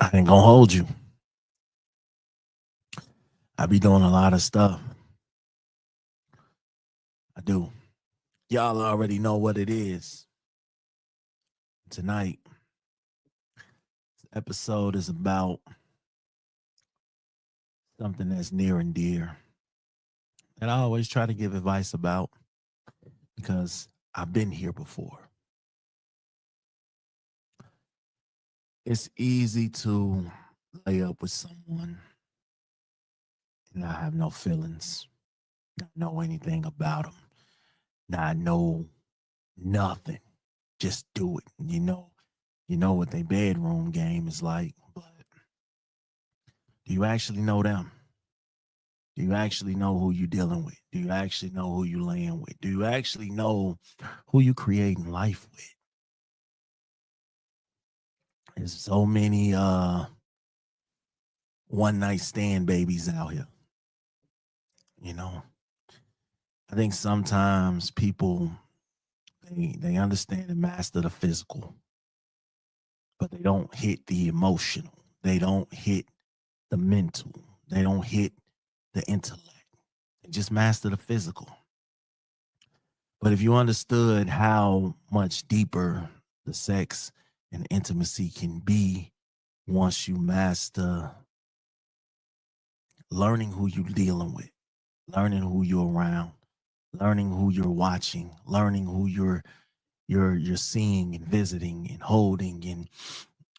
I ain't gonna hold you. I be doing a lot of stuff. I do. Y'all already know what it is. Tonight, this episode is about something that's near and dear that I always try to give advice about because I've been here before. It's easy to lay up with someone and not have no feelings, not know anything about them, not know nothing. Just do it. You know what their bedroom game is like, but do you actually know them? Do you actually know who you're dealing with? Do you actually know who you're laying with? Do you actually know who you creating life with? There's so many one night stand babies out here. You know, I think sometimes people they understand and master the physical, but they don't hit the emotional. They don't hit the mental. They don't hit the intellect. They just master the physical. But if you understood how much deeper the sex and intimacy can be once you master learning who you're dealing with, learning who you're around, learning who you're watching, learning who you're seeing and visiting and holding and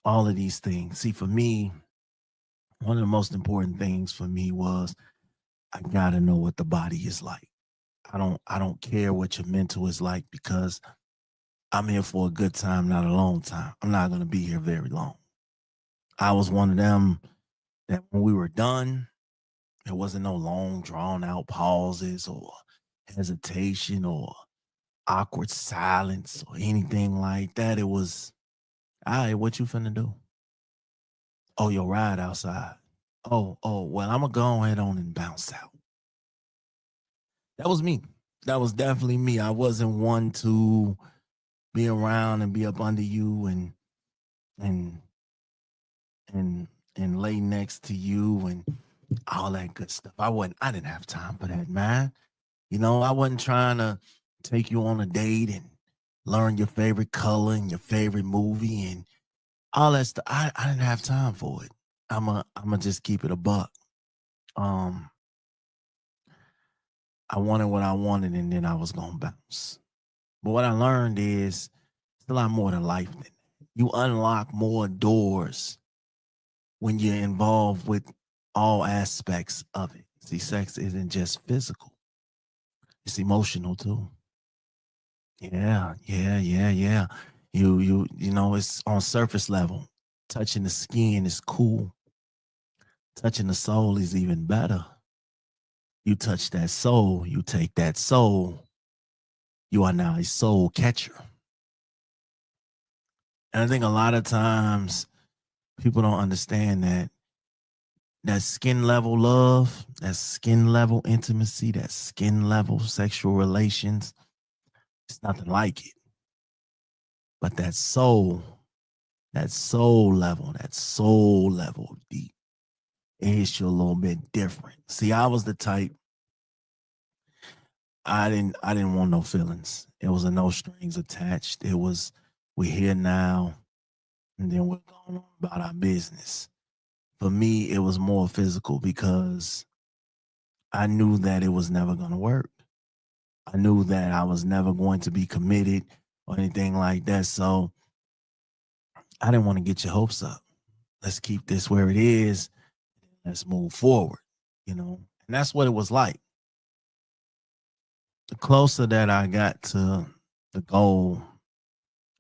all of these things. See, for me, one of the most important things for me was I gotta know what the body is like. I don't care what your mental is like because I'm here for a good time, not a long time. I'm not gonna be here very long. I was one of them that when we were done, there wasn't no long drawn out pauses or hesitation or awkward silence or anything like that. It was, all right, what you finna do? Oh, your ride outside. Oh, well, I'm gonna go ahead on and bounce out. That was me. That was definitely me. I wasn't one to be around and be up under you and and and lay next to you and all that good stuff. I didn't have time for that, man. I wasn't trying to take you on a date and learn your favorite color and your favorite movie and all that stuff. I didn't have time for it. I'm a just keep it a buck. Um, I wanted what I wanted and then I was gonna bounce. But what I learned is it's a lot more to life than that. You unlock more doors when you're involved with all aspects of it. See, sex isn't just physical, it's emotional too. Yeah. It's on surface level. Touching the skin is cool. Touching the soul is even better. You touch that soul, you take that soul, you are now a soul catcher. And I think a lot of times people don't understand that skin level love, that skin level intimacy, that skin level sexual relations, it's nothing like it. But that soul level deep, it hits you a little bit different. See, I was the type, I didn't want no feelings. It was a no strings attached. It was we're here now and then we're going on about our business. For me, it was more physical because I knew that it was never gonna work. I knew that I was never going to be committed or anything like that. So I didn't want to get your hopes up. Let's keep this where it is. Let's move forward, And that's what it was like. The closer that I got to the goal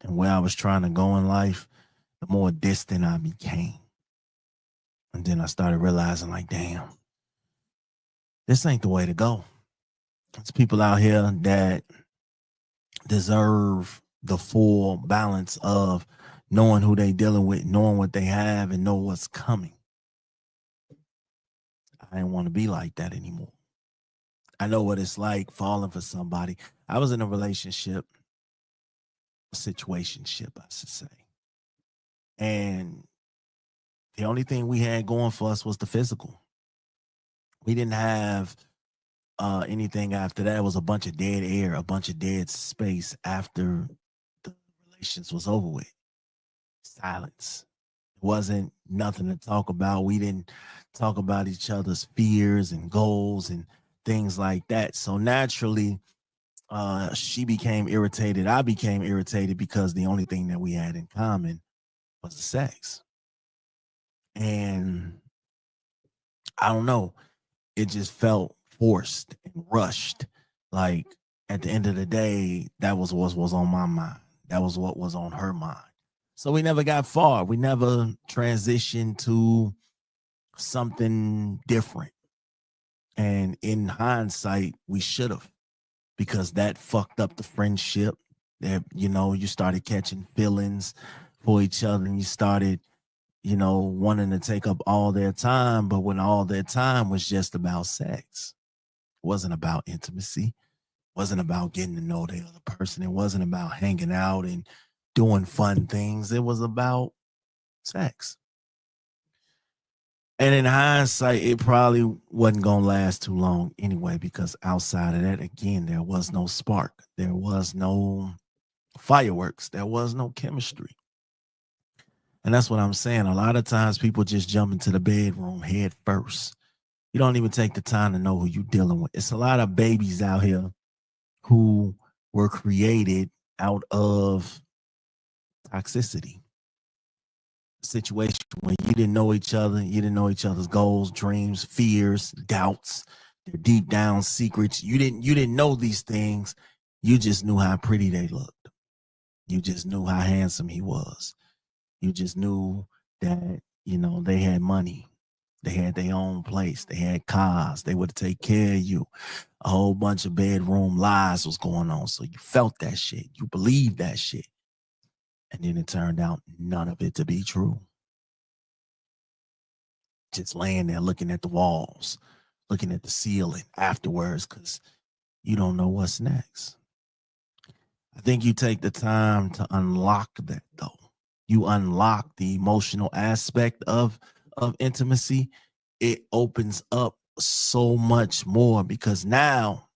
and where I was trying to go in life, the more distant I became. And then I started realizing, like, damn, this ain't the way to go. There's people out here that deserve the full balance of knowing who they dealing with, knowing what they have, and know what's coming. I didn't want to be like that anymore. I know what it's like falling for somebody. I was in a relationship, situationship, I should say. And The only thing we had going for us was the physical. We didn't have anything after that. It was a bunch of dead air, a bunch of dead space after the relations was over with. Silence. It wasn't nothing to talk about. We didn't talk about each other's fears and goals and things like that. So naturally, she became irritated. I became irritated because the only thing that we had in common was the sex. And I don't know, it just felt forced and rushed. Like at the end of the day, that was what was on my mind. That was what was on her mind. So we never got far. We never transitioned to something different. And in hindsight, we should have, because that fucked up the friendship. That, you started catching feelings for each other, and you started, wanting to take up all their time. But when all their time was just about sex, it wasn't about intimacy, it wasn't about getting to know the other person, it wasn't about hanging out and doing fun things. It was about sex. And in hindsight, it probably wasn't going to last too long anyway, because outside of that, again, there was no spark. There was no fireworks. There was no chemistry. And that's what I'm saying. A lot of times people just jump into the bedroom head first. You don't even take the time to know who you're dealing with. It's a lot of babies out here who were created out of toxicity situation when you didn't know each other, you didn't know each other's goals, dreams, fears, doubts, their deep down secrets. You didn't know these things. You just knew how pretty they looked. You just knew how handsome he was. You just knew that, they had money. They had their own place. They had cars. They would take care of you. A whole bunch of bedroom lies was going on. So you felt that shit. You believed that shit. And then it turned out none of it to be true. Just laying there looking at the walls, looking at the ceiling afterwards, because you don't know what's next. I think you take the time to unlock that, though. You unlock the emotional aspect of intimacy. It opens up so much more, because now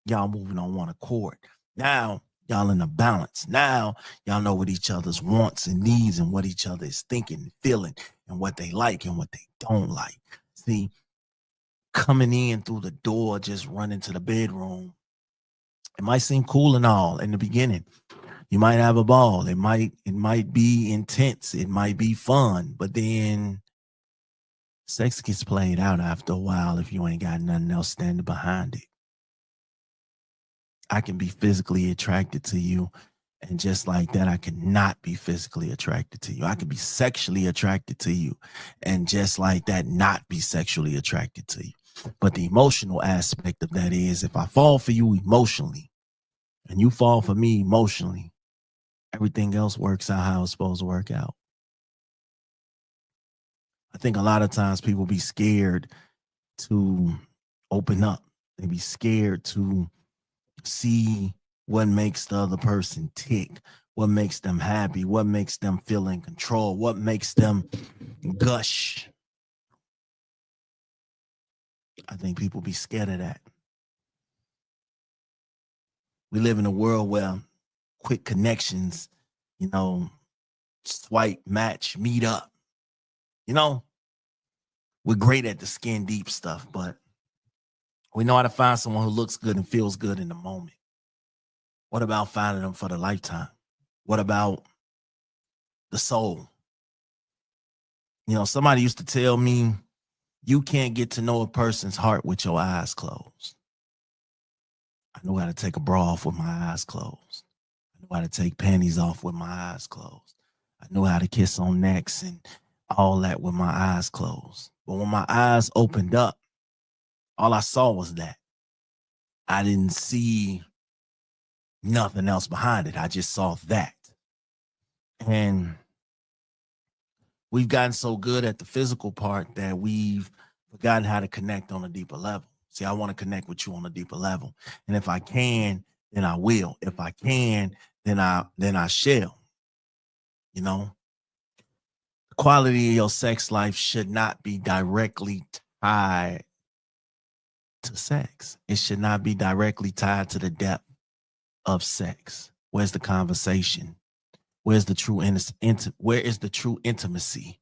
y'all moving on one accord. Now y'all in a balance. Now y'all know what each other's wants and needs, and what each other is thinking and feeling, and what they like and what they don't like. See, coming in through the door, just running to the bedroom, it might seem cool and all in the beginning. You might have a ball. It might be intense. It might be fun, but then sex gets played out after a while if you ain't got nothing else standing behind it. I can be physically attracted to you, and just like that, I cannot be physically attracted to you. I can be sexually attracted to you, and just like that, not be sexually attracted to you. But the emotional aspect of that is, if I fall for you emotionally and you fall for me emotionally, everything else works out how it's supposed to work out. I think a lot of times people be scared to open up. They be scared to see what makes the other person tick, what makes them happy, what makes them feel in control, what makes them gush. I think people be scared of that. We live in a world where quick connections, you know, swipe, match, meet up. You know, we're great at the skin deep stuff, but we know how to find someone who looks good and feels good in the moment. What about finding them for the lifetime? What about the soul? Somebody used to tell me, you can't get to know a person's heart with your eyes closed. I know how to take a bra off with my eyes closed. I know how to take panties off with my eyes closed. I know how to kiss on necks and all that with my eyes closed. But when my eyes opened up, all I saw was that. I didn't see nothing else behind it. I just saw that. And we've gotten so good at the physical part that we've forgotten how to connect on a deeper level. See, I want to connect with you on a deeper level. And if I can, then I will. If I can, then I shall. You know, Quality of your sex life should not be directly tied to sex. It should not be directly tied to the depth of sex. Where's the conversation? Where's the true where is the true intimacy?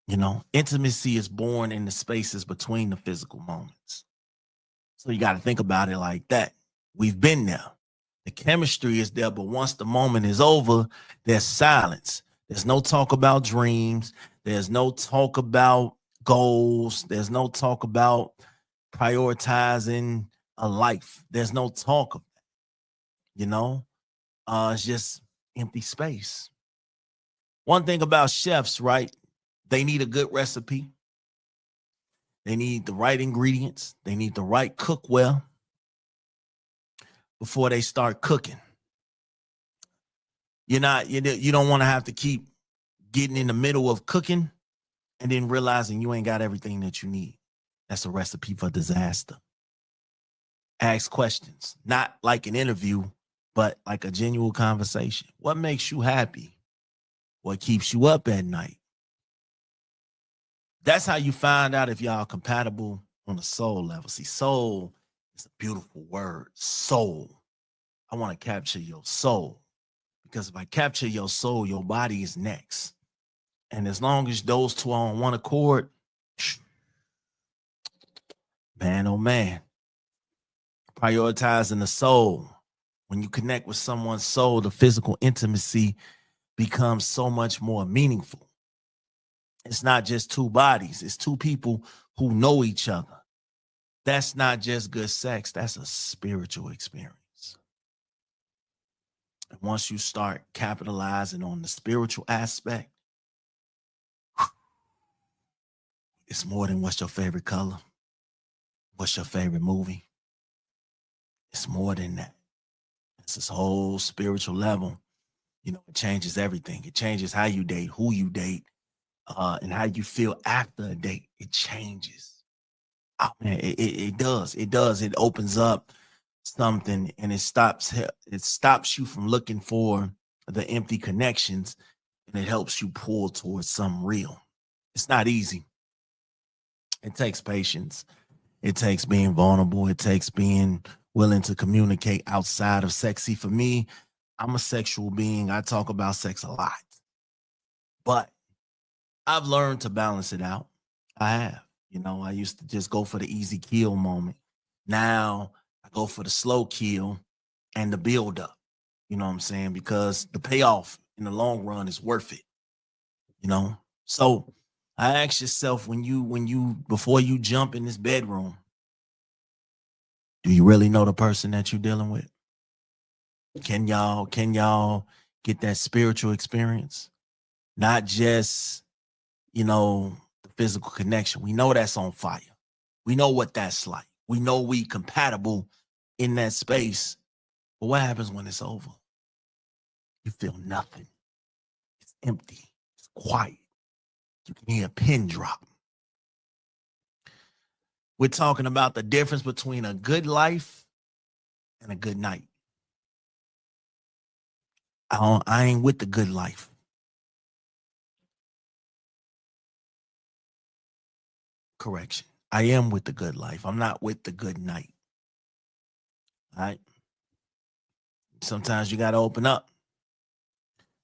You know, intimacy is born in the spaces between the physical moments. So you got to think about it like that. We've been there. The chemistry is there, but once the moment is over, there's silence. There's no talk about dreams. There's no talk about goals. There's no talk about prioritizing a life. There's no talk of that, you know? It's just empty space. One thing about chefs, right? They need a good recipe. They need the right ingredients. They need the right cookware before they start cooking. You don't want to have to keep getting in the middle of cooking and then realizing you ain't got everything that you need. That's a recipe for disaster. Ask questions, not like an interview, but like a genuine conversation. What makes you happy? What keeps you up at night? That's how you find out if y'all compatible on a soul level. See, soul is a beautiful word. Soul. I want to capture your soul. Because if I capture your soul, your body is next. And as long as those two are on one accord, man, oh man, prioritizing the soul. When you connect with someone's soul, the physical intimacy becomes so much more meaningful. It's not just two bodies, it's two people who know each other. That's not just good sex, that's a spiritual experience. And once you start capitalizing on the spiritual aspect, it's more than what's your favorite color, what's your favorite movie. It's more than that. It's this whole spiritual level. You know, it changes everything. It changes how you date, who you date, and how you feel after a date. It changes. Oh man, it does. It does. It opens up something and it stops you from looking for the empty connections, and it helps you pull towards something real. It's not easy. It takes patience. It takes being vulnerable. It takes being willing to communicate outside of sexy. For me, I'm a sexual being. I talk about sex a lot, but I've learned to balance it out. I have. You know, I used to just go for the easy kill moment. Now I go for the slow kill and the build up. You know what I'm saying? Because the payoff in the long run is worth it. You know. So I ask yourself when you before you jump in this bedroom, do you really know the person that you're dealing with? Can y'all get that spiritual experience? Not just, the physical connection. We know that's on fire. We know what that's like. We know we compatible in that space. But what happens when it's over? You feel nothing. It's empty. It's quiet. You can hear a pin drop. We're talking about the difference between a good life and a good night. I ain't with the good life. Correction. I am with the good life. I'm not with the good night. All right. Sometimes you got to open up.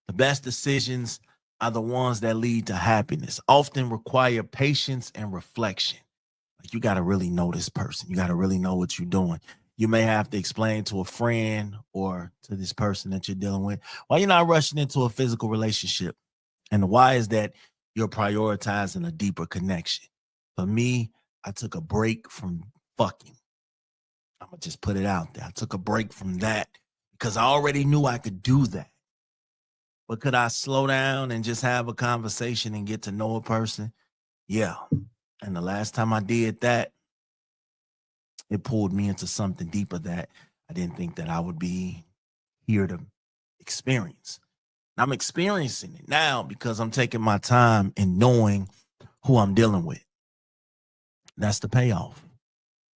The best decisions are the ones that lead to happiness, often require patience and reflection. Like you got to really know this person. You got to really know what you're doing. You may have to explain to a friend or to this person that you're dealing with why you're not rushing into a physical relationship. And why is that you're prioritizing a deeper connection? For me, I took a break from fucking. I'm going to just put it out there. I took a break from that because I already knew I could do that. But could I slow down and just have a conversation and get to know a person? Yeah. And the last time I did that, it pulled me into something deeper that I didn't think that I would be here to experience. And I'm experiencing it now because I'm taking my time and knowing who I'm dealing with. That's the payoff.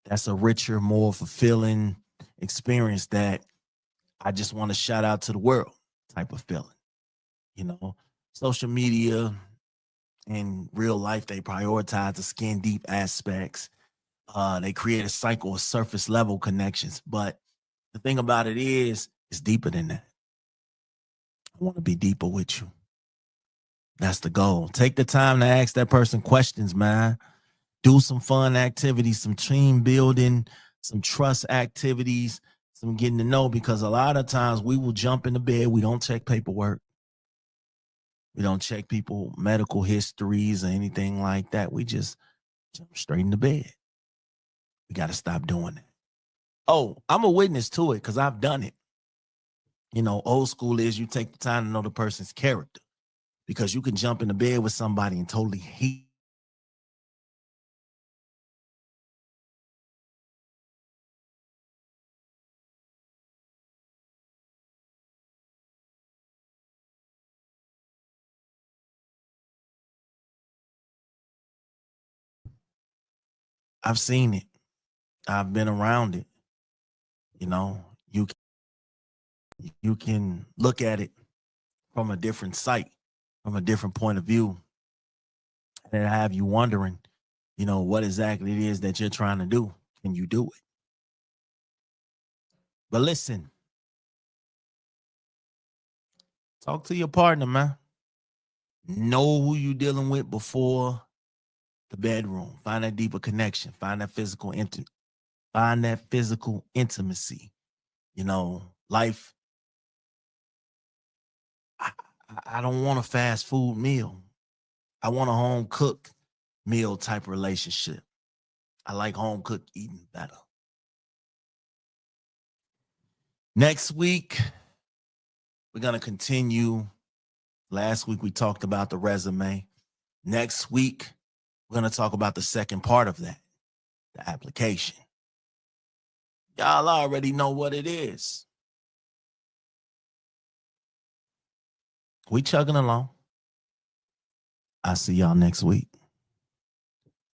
That's a richer, more fulfilling experience that I just want to shout out to the world type of feeling, you know? social media in real life, they prioritize the skin deep aspects. They create a cycle of surface level connections. But the thing about it is, it's deeper than that. I want to be deeper with you. That's the goal. Take the time to ask that person questions, man. Do some fun activities, some team building, some trust activities, some getting to know, because a lot of times we will jump into bed. We don't check paperwork. We don't check people medical histories or anything like that. We just jump straight into bed. We got to stop doing it. Oh, I'm a witness to it because I've done it. You know, old school is you take the time to know the person's character, because you can jump into bed with somebody and totally hate. I've seen it. I've been around it. You know, you can look at it from a different sight, from a different point of view, and have you wondering, you know, what exactly it is that you're trying to do. Can you do it? But listen, talk to your partner, man. Know who you're dealing with before the bedroom. Find that deeper connection. Find that physical intimacy. You know, life. I, I don't want a fast food meal. I want a home cooked meal type relationship. I like home cooked eating better. Next week, we're going to continue. Last week, we talked about the resume. Next week, we're going to talk about the second part of that, the application. Y'all already know what it is. We chugging along. I'll see y'all next week.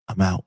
I'm out.